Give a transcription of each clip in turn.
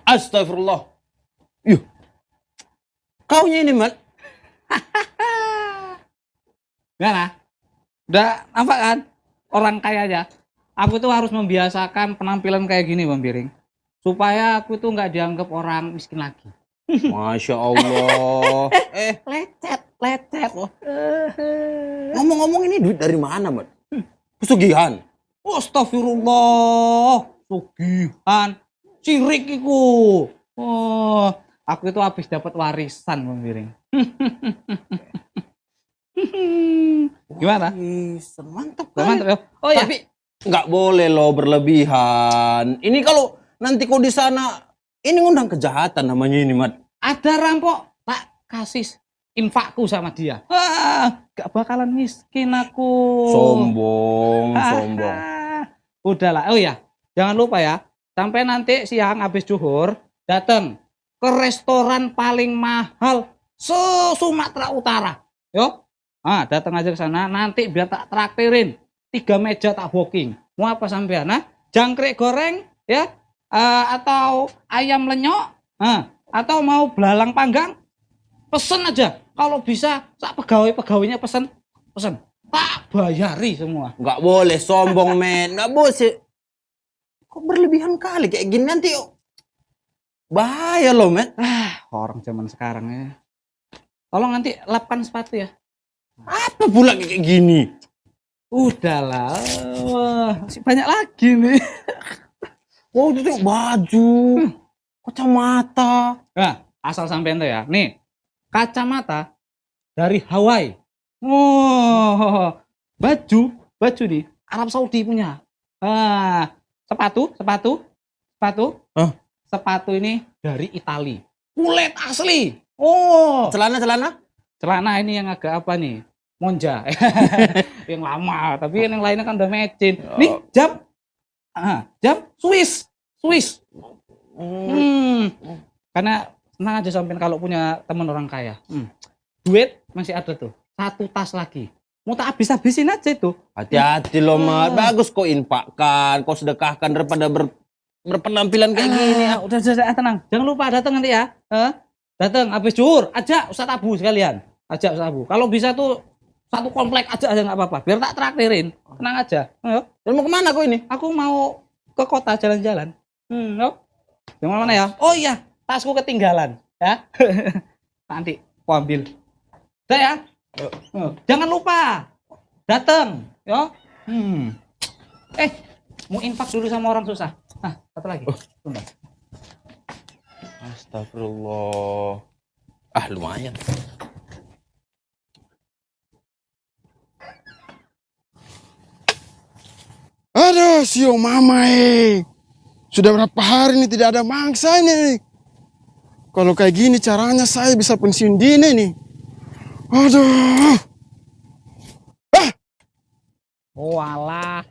Astagfirullah. Yuh, kaunya ini, Mat. Enggak lah. Udah nampak kan? Orang kaya aja. Aku tuh harus membiasakan penampilan kayak gini, Bang Piring. Supaya aku tuh nggak dianggap orang miskin lagi. Masya Allah. Lecet. Ngomong-ngomong ini duit dari mana, Mat? Pesugihan. Astagfirullah. Sugihan. Sirik iku. Oh, aku itu habis dapat warisan, Bang Piring. Gimana? Mantap Mantap kan? ya. Oh ya. Tapi nggak boleh loh berlebihan. Ini kalau nanti kau di sana, ini ngundang kejahatan namanya ini, Mat. Ada rampok, tak kasih infakku sama dia. Gak bakalan miskin aku. Sombong. Udahlah. Oh ya, jangan lupa ya. Sampai nanti siang habis zuhur datang ke restoran paling mahal se-Sumatera Utara. Yo. Datang aja ke sana, nanti biar tak traktirin 3 meja tak booking. Mau apa sampean? Nah, jangkrik goreng ya, atau ayam lenyok, atau mau belalang panggang, pesen aja. Kalau bisa, sak pegawainya pesen, tak bayari semua. Nggak boleh sombong, men. Nggak boleh. Kok berlebihan kali kayak gini nanti, bahaya loh, men. Orang zaman sekarang ya. Tolong nanti lapkan sepatu ya. Apa pula kayak gini? Udahlah, masih banyak lagi nih. Wow, itu baju, kacamata. Nah, asal sampean tuh ya. Nih, kacamata dari Hawaii. Oh, baju nih Arab Saudi punya. Sepatu. Hah? Sepatu ini dari Itali. Kulit asli. Oh, celana ini yang agak apa nih? Monja. Yang lama, tapi yang lainnya kan udah mecin. Nih, jam Swiss. Karena tenang aja sampean kalau punya teman orang kaya. Duit masih ada tuh. 1 tas lagi. Mau tak habis-habisin aja itu. Hati-hati loh, Mat. Bagus kau infakkan, kau sedekahkan daripada berpenampilan kayak gini. Udah tenang. Jangan lupa datang nanti ya. Datang habis zuhur, ajak Ustaz Abu sekalian. Ajak Ustaz Abu. Kalau bisa tuh 1 komplek aja nggak apa-apa. Biar tak traktirin. Tenang aja. Ayo. Dan mau kemana kau ini? Aku mau ke kota jalan-jalan. Yuk. Yang mana ya? Oh iya, tasku ketinggalan. Ya. Nanti aku ambil. Udah ya. Jangan lupa datang. Yo. Mau infak dulu sama orang susah. Satu lagi. Tunggu. Astagfirullah. Lumayan. Aduh, sio mama sudah berapa hari ini tidak ada mangsa ini. Kalau kayak gini caranya saya bisa pensiun dini nih. Aduh. Walah.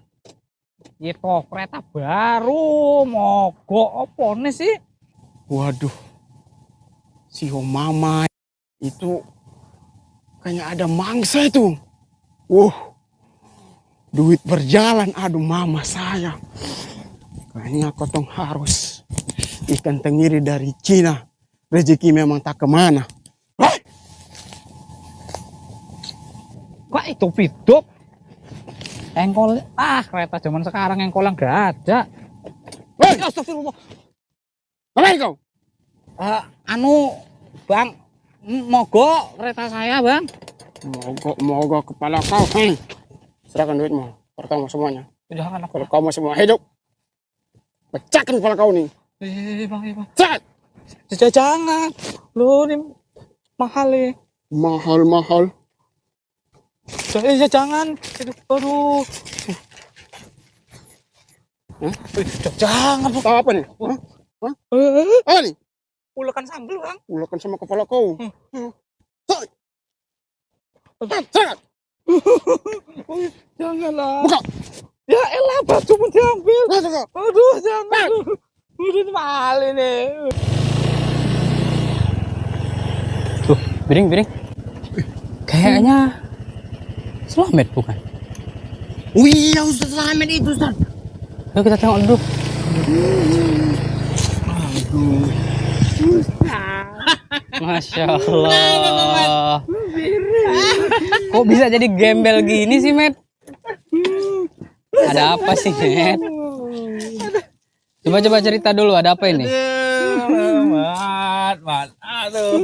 Itu kereta baru mogok apa nih sih? Waduh. Sio mama itu kayaknya ada mangsa itu. Duit berjalan, aduh mama saya. Kayaknya kotong harus ikan tenggiri dari Cina. Rezeki memang tak kemana. Kok itu hidup? Engkol, kereta zaman sekarang engkol nggak ada. Astagfirullah. Kemana kau? Bang, mogok kereta saya, Bang. Mogok kepala kau. Serahkan duitmu, pertama semuanya. Jangan aku. Kalau kau masih mau hidup, pecahkan kepala kau nih. Bang. Cat! Jangan. Lu ini mahal ya. Mahal. Jangan. Aduh. Jangan. Tahu apa nih? Apa nih? Ulekan sambal, Bang. Ulakan sama kepala kau. Cat! Janganlah. Buka. Ya elah, baju pun diambil. Aduh, jangan. Udah mahal ini. Tuh, Biring. Kayaknya Slamet bukan? Iya, Ustaz Slamet itu, Ustaz. Yuk kita tengok dulu. Masya Allah. Kok bisa jadi gembel gini sih, Met? Ada apa sih, Met? Coba cerita dulu, ada apa ini? Mat. Aduh.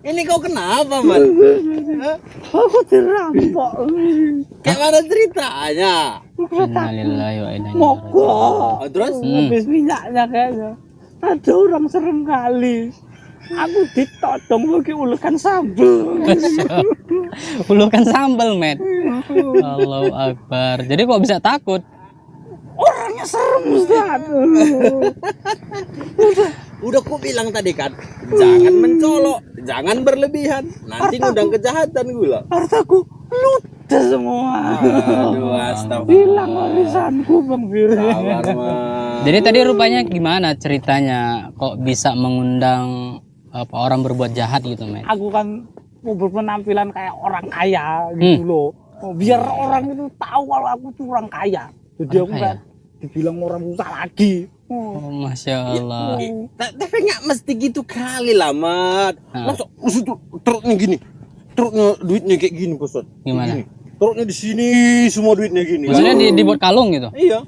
Ini kau kenapa, Mat? Aku dirampok. Kayak mana ceritanya? Innalillahi wa inna ilaihi Mogok. Oh, terus? Habis minyaknya kayaknya. Ada orang serem kali. Aku ditodong pakai ulukan sambal. raji'un. Ulukan sambal, Met. Allahu Akbar. Jadi kok bisa takut? Orangnya serem, Ustaz. Udah ku bilang tadi kan, jangan mencolok, jangan berlebihan. Nanti ngundang kejahatan gula. Hartaku ludes semua. Aduh, astagfirullah. Hilang warisanku, Bang Fir. Sabar, Mat. Jadi tadi rupanya gimana ceritanya kok bisa mengundang apa orang berbuat jahat gitu, Met? Aku kan mau berpenampilan kayak orang kaya gitu loh. Biar orang itu tahu kalau aku tuh orang kaya. Jadi Orang aku kaya? kan dibilang orang susah lagi. Oh, Masya Allah. Tapi nggak mesti gitu kali lah, Mat. Nah. Masa tuh truknya gini. Truknya duitnya kayak gini, Ustaz. Gimana? Gini. Truknya di sini semua duitnya gini. Maksudnya dibuat kalung gitu? Iya.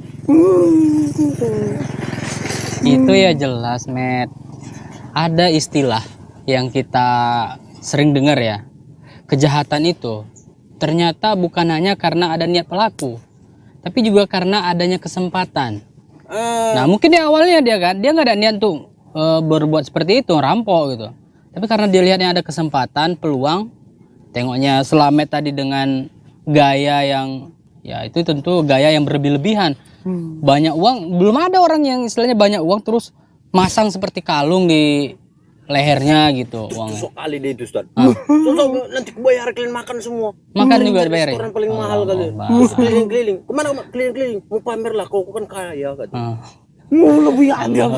Itu ya jelas, Met. Ada istilah yang kita sering dengar ya. Kejahatan itu ternyata bukan hanya karena ada niat pelaku, tapi juga karena adanya kesempatan. Nah, mungkin di awalnya dia nggak ada niat tuh berbuat seperti itu, rampok gitu. Tapi karena dia lihatnya ada kesempatan, peluang, tengoknya Slamet tadi dengan gaya yang ya itu tentu gaya yang berlebih-lebihan. Banyak uang, belum ada orang yang istilahnya banyak uang terus masang seperti kalung di lehernya gitu uangnya. Sok kali deh itu, Ustaz. Sok nanti ku bayar kalian makan semua. Makan juga dibayar ya? Restoran paling mahal kali. Allah. Terus keliling-keliling. Kemana keliling-keliling? Mau pamer lah, kau kan kaya kan. Lebih adil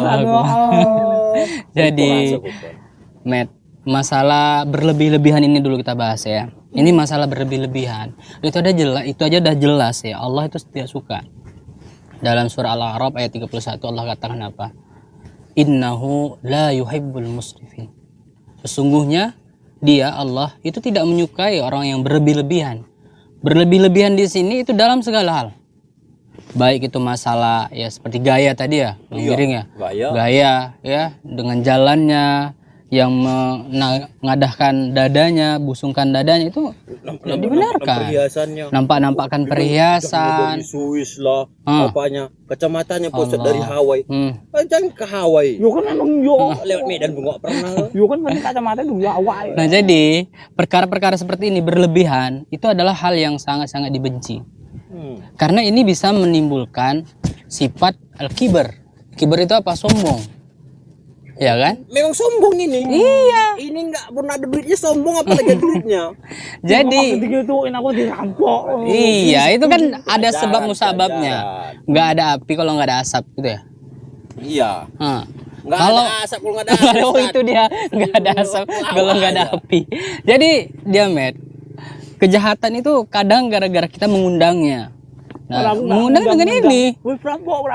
Jadi, Met, masalah berlebih-lebihan ini dulu kita bahas ya. Ini masalah berlebih-lebihan. Itu aja udah jelas ya. Allah itu tidak suka. Dalam surah Al-A'raf ayat 31 Allah katakan apa? Innahu la yuhibbul musrifin. Sesungguhnya dia Allah itu tidak menyukai orang yang berlebih-lebihan. Berlebih-lebihan di sini itu dalam segala hal. Baik itu masalah ya seperti gaya tadi ya, mengiring ya. Gaya ya dengan jalannya yang mengadahkan dadanya, busungkan dadanya itu tidak dibenarkan. Perhiasannya. Nampak-nampakkan perhiasan. Dari Swiss lah, apanya, kacamatanya pusat dari Hawaii. Jangan ke Hawaii. Yo kan emang yo. Lewat Medan gua nggak pernah. Yo kan pakai kacamata dulu ya awal. Nah jadi perkara-perkara seperti ini berlebihan itu adalah hal yang sangat-sangat dibenci. Karena ini bisa menimbulkan sifat al-kibar. Kibar itu apa? Sombong. Ya kan? Memang sombong ini. Iya. Ini nggak pernah ada duitnya sombong apalagi ada duitnya. Jadi digituin aku dirampok. iya itu kan ada sebab musababnya. Nggak ada api kalau nggak ada asap gitu ya. Iya. Nggak Kalau ada asap kalau nggak ada asap. oh itu dia nggak ada asap kalau nggak ada api. Jadi dia Met, kejahatan itu kadang gara-gara kita mengundangnya. Nah, mengundang dengan ini. Perampok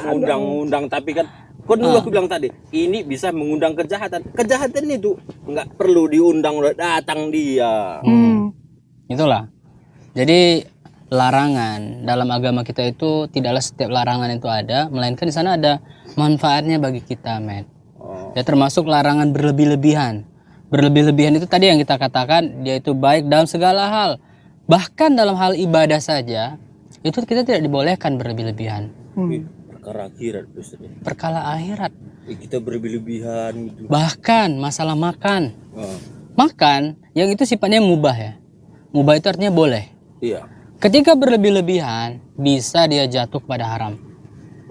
Undang-undang tapi kan kok dulu aku bilang tadi, ini bisa mengundang kejahatan. Kejahatan itu nggak perlu diundang, udah datang dia. Itulah. Jadi larangan dalam agama kita itu tidaklah setiap larangan itu ada, melainkan di sana ada manfaatnya bagi kita, Met. Ya termasuk larangan berlebih-lebihan. Berlebih-lebihan itu tadi yang kita katakan dia itu baik dalam segala hal. Bahkan dalam hal ibadah saja itu kita tidak dibolehkan berlebih-lebihan. Perkara akhirat, Perkara akhirat. kita berlebih-lebihan gitu. Bahkan masalah makan. Makan yang itu sifatnya mubah ya. Mubah itu artinya boleh. Iya. Ketika berlebih-lebihan bisa dia jatuh pada haram.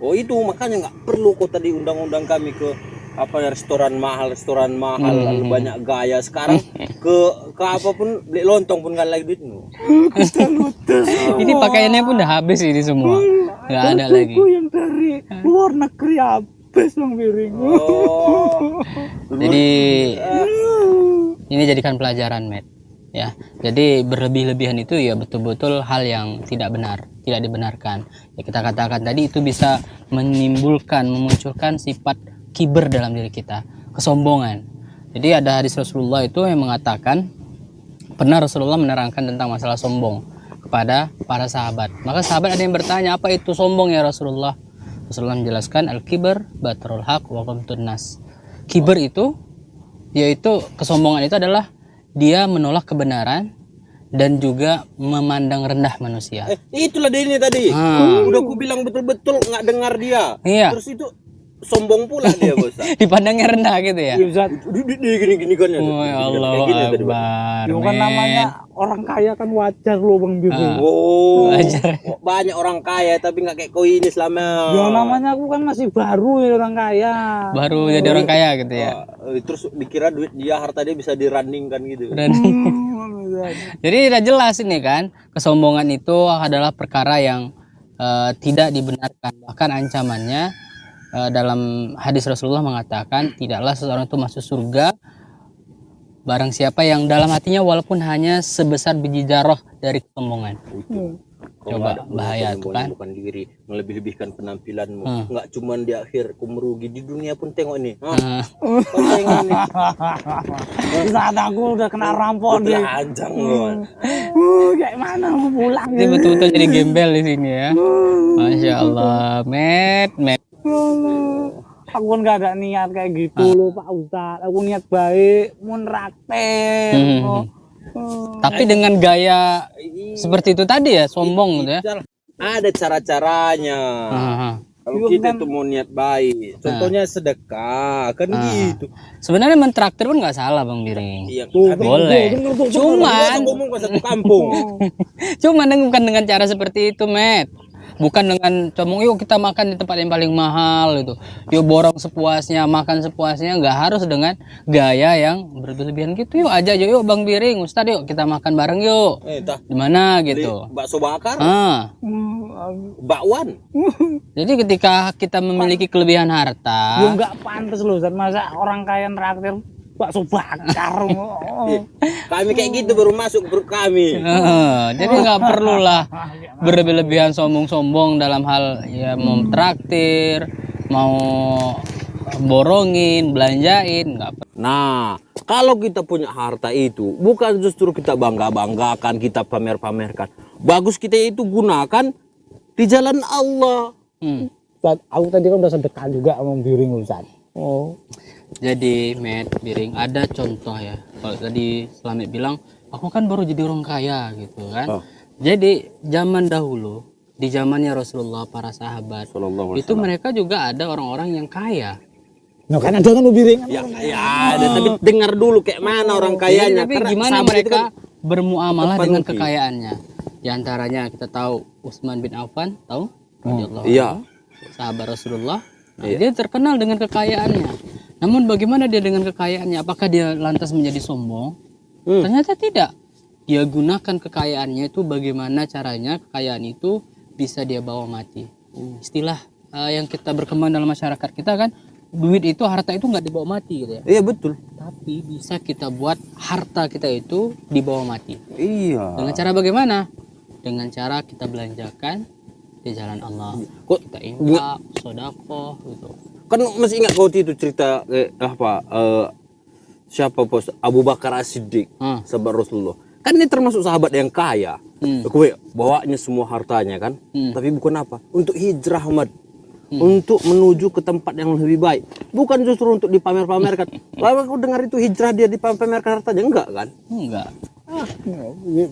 Oh itu makanya nggak perlu kok tadi undang-undang kami ke apa ya, restoran mahal lalu banyak gaya. Sekarang ke apapun beli lontong pun nggak lagi duitmu. Ini pakaiannya pun udah habis ini semua. Nggak ada lagi. yang dari luar negeri habis Bang Piring. Jadi ini jadikan pelajaran, Met. Ya. Jadi berlebih-lebihan itu ya betul-betul hal yang tidak benar. tidak dibenarkan. Ya kita katakan tadi itu bisa memunculkan sifat kiber dalam diri kita, kesombongan. Jadi ada hadis Rasulullah itu yang mengatakan, pernah Rasulullah menerangkan tentang masalah sombong kepada para sahabat. Maka sahabat ada yang bertanya, apa itu sombong ya Rasulullah? Rasulullah menjelaskan, al-kibar batrul haq wa ghamtun nas. Kiber itu yaitu kesombongan itu adalah dia menolak kebenaran dan juga memandang rendah manusia. Itulah dia ini tadi. Udah aku bilang betul-betul nggak dengar dia. Iya. Terus itu sombong pula dia, Bos. Dipandangnya rendah gitu ya. Gini kan ya. Oh ya Allah Akbar. Ya kan namanya orang kaya kan wajar loh Bang Biring. Oh, Wajar. banyak orang kaya tapi nggak kayak kau ini selama. Ya namanya aku kan masih baru ya orang kaya. Baru jadi orang kaya gitu ya. Terus dikira duit dia, harta dia bisa dirunning kan gitu. Dan jadi udah jelas ini kan, kesombongan itu adalah perkara yang tidak dibenarkan. Bahkan ancamannya dalam hadis Rasulullah mengatakan, tidaklah seseorang itu masuk surga barang siapa yang dalam hatinya walaupun hanya sebesar biji zarah dari kesombongan. Coba bahaya tuh kan. Bukan diri, melebih-lebihkan penampilanmu. Nggak cuman di akhir kau merugi, di dunia pun tengok nih. Kau tengok nih. Di saat aku udah kena rampok dia. Telanjang loh. Kayak mana aku pulang Ini betul-betul jadi gembel di sini ya. Masya Allah, met. Aku kan gak ada niat kayak gitu loh Pak Ustadz. Aku niat baik, mau neraktir. Tapi dengan gaya seperti itu tadi ya, sombong gitu ya. Ada cara-caranya. Kalau kita tuh mau niat baik, contohnya sedekah, kan gitu. Sebenarnya mentraktir pun nggak salah Bang Biring. Iya, Boleh. Cuman ngomong ke satu kampung. bukan dengan cara seperti itu, Met. Bukan dengan comong, yuk kita makan di tempat yang paling mahal gitu. Yuk borong sepuasnya, makan sepuasnya, nggak harus dengan gaya yang berlebihan gitu. Yuk aja yuk Bang Biring, Ustadz yuk kita makan bareng yuk. Di mana gitu. Bakso bakar, bakwan. Jadi ketika kita memiliki kelebihan harta, Ya nggak pantas loh Ustadz. Masa orang kaya neraktir bakso bakar. Kami kayak gitu baru masuk grup kami. jadi nggak perlulah berlebihan sombong-sombong dalam hal ya mau traktir, mau borongin, belanjain, nggak perlu. Nah, kalau kita punya harta itu bukan justru kita bangga-banggakan, kita pamer-pamerkan. Bagus kita itu gunakan di jalan Allah. Ustadz, aku tadi kan udah sedekah juga sama Biring Ustadz. Jadi Met Biring ada contoh ya. Kalau tadi Slamet bilang aku kan baru jadi orang kaya gitu kan. Jadi zaman dahulu di zamannya Rasulullah, para sahabat itu mereka juga ada orang-orang yang kaya. Nah kan ada kan Biring. Ya, ada, tapi dengar dulu kayak mana orang kayanya. Tapi Karena gimana sahabat itu mereka kan bermuamalah dengan terpenuhi. kekayaannya? Di antaranya kita tahu Utsman bin Affan, tahu? Radhiyallahu Iya. anhu, sahabat Rasulullah. Nah, dia terkenal dengan kekayaannya. Namun bagaimana dia dengan kekayaannya? Apakah dia lantas menjadi sombong? Ternyata tidak. Dia gunakan kekayaannya itu bagaimana caranya kekayaan itu bisa dia bawa mati. Istilah yang kita berkembang dalam masyarakat kita kan, duit itu, harta itu nggak dibawa mati gitu ya. Iya betul. Tapi bisa kita buat harta kita itu dibawa mati. Iya. Dengan cara bagaimana? Dengan cara kita belanjakan di jalan Allah. Kok Kita infak, sedekah gitu. kan masih ingat kau itu cerita siapa bos Abu Bakar As-Siddiq, sahabat Rasulullah. Kan ini termasuk sahabat yang kaya. Kowe bawanya semua hartanya kan. Tapi bukan apa? Untuk hijrah Ahmad. Untuk menuju ke tempat yang lebih baik. Bukan justru untuk dipamer-pamerkan. Lalu aku dengar itu hijrah dia dipamerkan hartanya, enggak kan? Enggak.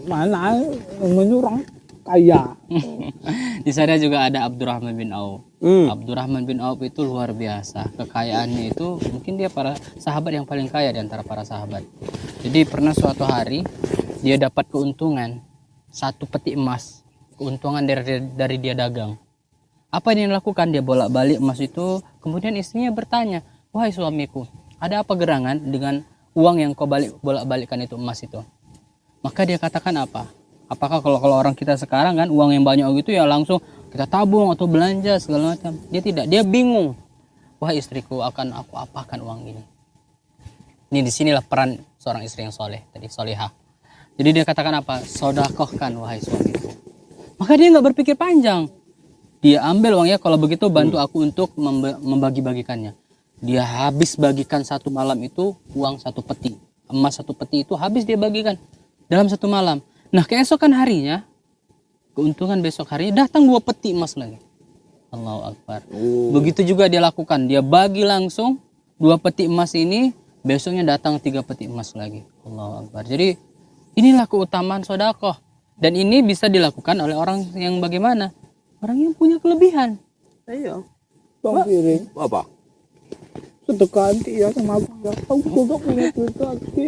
Mana menyurang kaya. Di sana juga ada Abdurrahman bin Auf. Abdurrahman bin Auf itu luar biasa. Kekayaannya itu mungkin dia para sahabat yang paling kaya di antara para sahabat. Jadi pernah suatu hari dia dapat keuntungan 1 peti emas. Keuntungan dari dia dagang. Apa yang dia lakukan? Dia bolak-balik emas itu. Kemudian istrinya bertanya, wahai suamiku, ada apa gerangan dengan uang yang kau bolak-balikkan itu, emas itu? Maka dia katakan apa? Apakah kalau orang kita sekarang kan uang yang banyak gitu ya langsung kita tabung atau belanja segala macam. Dia tidak, dia bingung. Wahai istriku, akan aku apakan uang ini? Ini disinilah peran seorang istri yang soleh, tadi solehah. Jadi dia katakan apa? Sodakohkan wahai suamiku. Maka dia nggak berpikir panjang. Dia ambil uangnya, kalau begitu bantu aku untuk membagi-bagikannya. Dia habis bagikan satu malam itu uang 1 peti. Emas 1 peti itu habis dia bagikan dalam 1 malam. Nah keesokan harinya, keuntungan besok harinya datang 2 peti emas lagi. Allahu Akbar. Begitu juga dia lakukan. Dia bagi langsung 2 peti emas ini, besoknya datang 3 peti emas lagi. Allahu Akbar. Jadi inilah keutamaan sedekah. Dan ini bisa dilakukan oleh orang yang bagaimana? Orang yang punya kelebihan. Iya. Bang Piring, Apa? sedekah nanti ya sama aku ya. Aku juga punya duit lagi.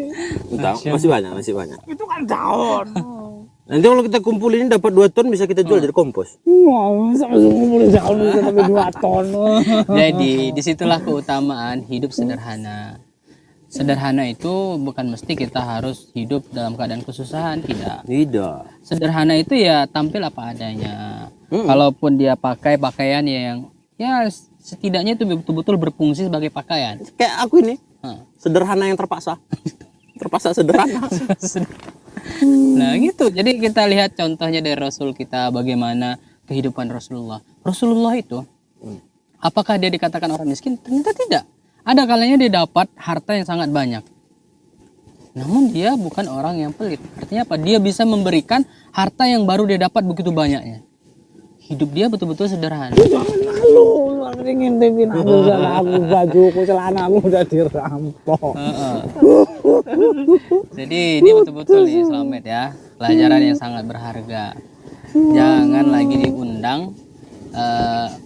Entah, masih banyak. Itu kan daun. Nanti kalau kita kumpulin dapat 2 ton bisa kita jual jadi kompos. Wah, sama-sama boleh daun sampai 2 ton. Jadi disitulah keutamaan hidup sederhana. Sederhana itu bukan mesti kita harus hidup dalam keadaan kesusahan, tidak. Tidak. Sederhana itu ya tampil apa adanya. Kalaupun dia pakai pakaian yang ya setidaknya itu betul-betul berfungsi sebagai pakaian. Kayak aku ini. Sederhana yang terpaksa. Terpaksa sederhana. Nah gitu. Jadi kita lihat contohnya dari Rasul kita, bagaimana kehidupan Rasulullah. Rasulullah itu apakah dia dikatakan orang miskin? Ternyata tidak. Ada kalanya dia dapat harta yang sangat banyak. Namun dia bukan orang yang pelit. Artinya apa? Dia bisa memberikan harta yang baru dia dapat begitu banyaknya. Hidup dia betul-betul sederhana. Lu ingin ngintipin aku, aku bajuku, celanaku udah dirampok. Jadi ini betul-betul nih Slamet ya, pelajaran yang sangat berharga. Jangan lagi diundang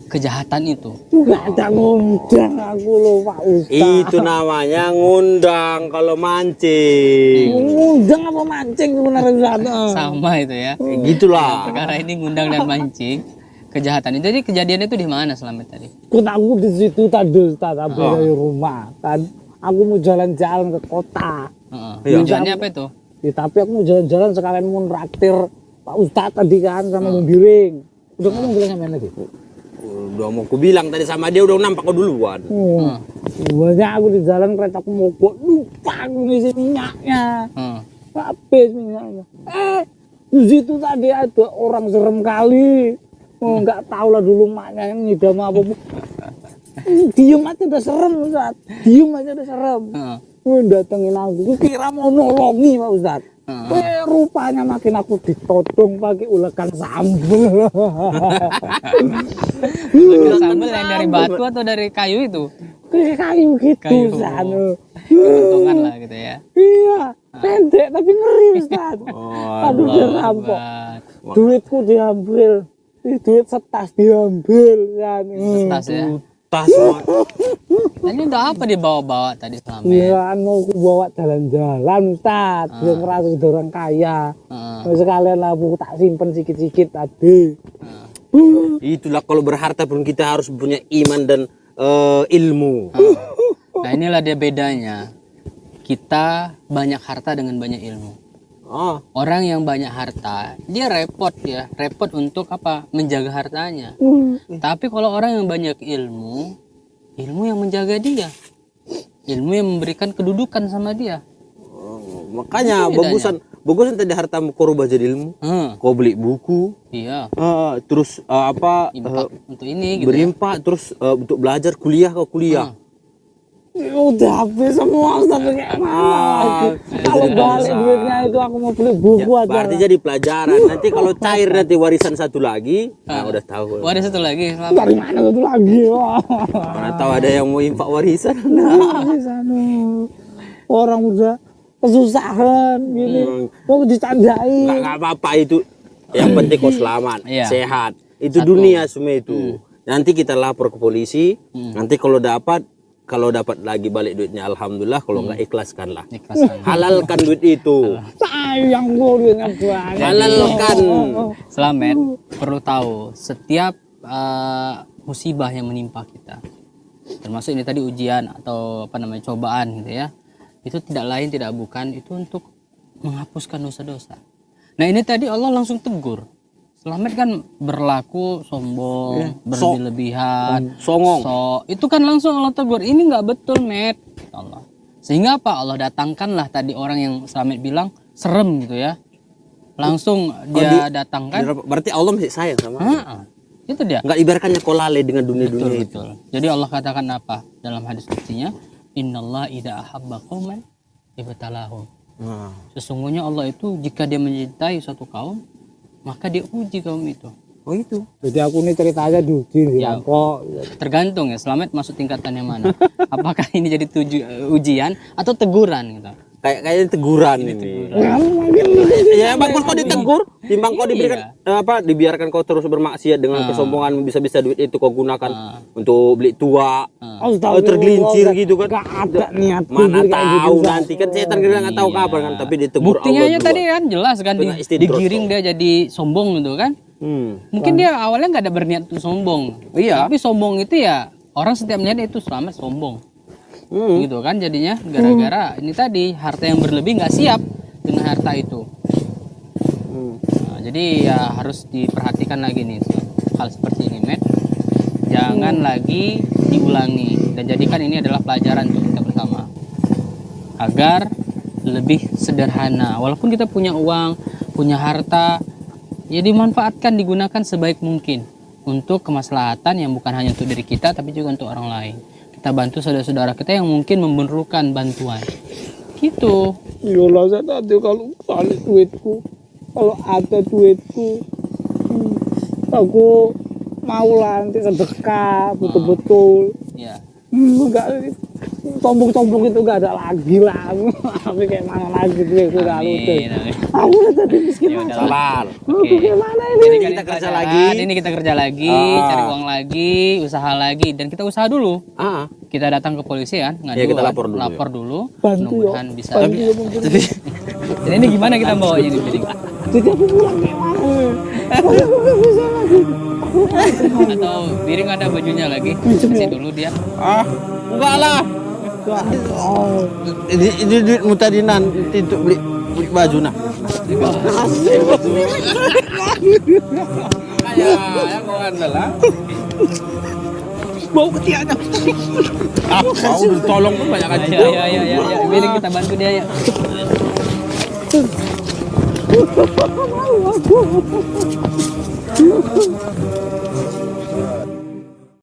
kejahatan itu. Nggak ada ngundang aku loh Pak Ustaz. Itu namanya ngundang kalau mancing. Ngundang apa mancing sebenarnya Ustaz? Sama itu ya. Gitulah. Perkara ini ngundang dan mancing kejahatan. Jadi kejadian itu di mana Slamet tadi? Aku di situ tadi Ustaz, habis dari rumah kan. Aku mau jalan-jalan ke kota. Tujuannya apa itu? Ya, tapi aku mau jalan-jalan sekalian mau nraktir Pak Ustaz tadi kan sama membiring. Udah ngomong bilang sama lagi. Udah mau aku bilang tadi sama dia udah nampak kau duluan. Banyak aku di jalan keretaku mogok, lupa aku ngisi minyaknya. Habis minyaknya. Di situ tadi ada orang serem kali. Nggak tahu lah dulu maknya yang ngidam apa. Diem aja udah serem Ustaz. Diem aja udah serem. Datengin aku, kira mau nolongi Pak Ustaz. Rupanya makin aku ditodong pakai ulekan sambel. Ulekan sambel yang dari batu atau dari kayu itu? Kayak kayu gitu Kayu. Ustaz. Untungan lah gitu ya. Iya, pendek tapi ngeri Ustaz. Aduh dirampok. Duitku diambil. Duit setas diambil kan. Tas ya. Tas. Nah, ini udah apa dibawa-bawa tadi Slamet? Iya, mau aku bawa jalan-jalan Ustaz. Biar ngerasa jadi orang kaya. Sekalian lah aku tak simpen sikit-sikit tadi. Itulah kalau berharta pun kita harus punya iman dan ilmu. Nah inilah dia bedanya. Kita banyak harta dengan banyak ilmu. Orang yang banyak harta, dia repot ya. Repot untuk apa? Menjaga hartanya. Tapi kalau orang yang banyak ilmu, ilmu yang menjaga dia. Ilmu yang memberikan kedudukan sama dia. Makanya bagusan tadi hartamu kau rubah jadi ilmu. Kau beli buku. Iya. Terus Infak untuk ini gitu. berimpak terus untuk belajar kuliah kau kuliah. Udah habis semua Ustaz, kayak mana? Kalau balik duitnya itu aku mau beli buku aja. Berarti jadi pelajaran. Nanti kalau cair nanti warisan satu lagi, nah udah tahu. Oh, ada satu lagi. Dari mana satu lagi? Mana tahu ada yang mau infak warisan. Di sana. Orang udah kesusahan gini. Mau dicandai. Nggak apa-apa itu. Yang penting kau selamat, Iya. sehat. Itu dunia semua itu. Nanti kita lapor ke polisi. Nanti kalau dapat lagi balik duitnya alhamdulillah, kalau nggak ikhlaskanlah. Halalkan duit itu. Sayang gue duitnya banyak. Halalkan. Slamet perlu tahu setiap musibah yang menimpa kita, termasuk ini tadi ujian atau apa namanya cobaan gitu ya, itu tidak lain tidak bukan itu untuk menghapuskan dosa-dosa. Nah ini tadi Allah langsung tegur. Slamet kan berlaku sombong, berlebih-lebihan, songong. Itu kan langsung Allah tegur. Ini nggak betul, Met. Allah. Sehingga apa? Allah datangkanlah tadi orang yang Slamet bilang serem gitu ya. langsung dia datang kan. Berarti Allah masih sayang sama. Heeh. Itu dia. Enggak ibaratkannya kau lalai dengan dunia-dunia itu. Betul. Jadi Allah katakan apa dalam hadis kutsinya? Innallaha idza ahabba qauman ibtalahum. Nah. Sesungguhnya Allah itu jika dia mencintai suatu kaum, maka dia uji kaum itu. Oh itu. Jadi aku ini ceritanya diuji Ya. kok. Tergantung ya, Slamet masuk tingkatan yang mana. Apakah ini jadi ujian atau teguran gitu. Kayaknya teguran ini. Ya bagus kau ditegur, timbang kau diberikan dibiarkan kau terus bermaksiat dengan kesombongan, bisa-bisa duit itu kau gunakan untuk beli tua, tergelincir gitu kan. Gak ada niat. Mana tahu nanti kan setan kita nggak tahu kapan kan, tapi ditegur Buktinya Allah aja dua. tadi kan jelas kan Kena istidros digiring dia jadi sombong gitu kan. Mungkin dia awalnya nggak ada berniat untuk sombong. Iya. Tapi sombong itu ya orang setiap melihat itu Slamet sombong. Gitu kan jadinya gara-gara ini tadi harta yang berlebih nggak siap dengan harta itu. Nah, jadi ya harus diperhatikan lagi nih hal seperti ini, Met. Jangan lagi diulangi dan jadikan ini adalah pelajaran untuk kita bersama agar lebih sederhana. Walaupun kita punya uang, punya harta, ya dimanfaatkan, digunakan sebaik mungkin untuk kemaslahatan yang bukan hanya untuk diri kita tapi juga untuk orang lain. Kita bantu saudara-saudara kita yang mungkin memerlukan bantuan. Gitu. Yolah saya nanti kalau balik duitku, kalau ada duitku, aku mau lah nanti sedekah betul-betul. Ya. Enggak, sombong-sombong itu gak ada lagi lah. Tapi kayak mana lagi duitku gak lucu. Amin. Amin. Aku udah tadi miskin Ya banget. udah. Sabar. Oke. Gimana ini? Jadi kita kerja lagi. Ini kita kerja lagi, cari uang lagi, usaha lagi, dan kita usaha dulu. Kita datang ke polisi kan, ngadu, Ya, kita lapor dulu, lapor dulu. Bantu yo. Mudah-mudahan bisa. Bantu yo, mungkin. Dan ini gimana kita bawanya nih, Piring? Jadi aku pulang kayak mana? Aku gak bisa lagi. Atau Piring ada bajunya lagi? Kasih dulu dia. Enggak lah. Oh. Ini duitmu tadi nanti untuk beli baju nah. Ya kau adalah. Bau ketiaknya. Mau tolong pun banyak aja. Ya. Piring kita bantu dia ya. Aku.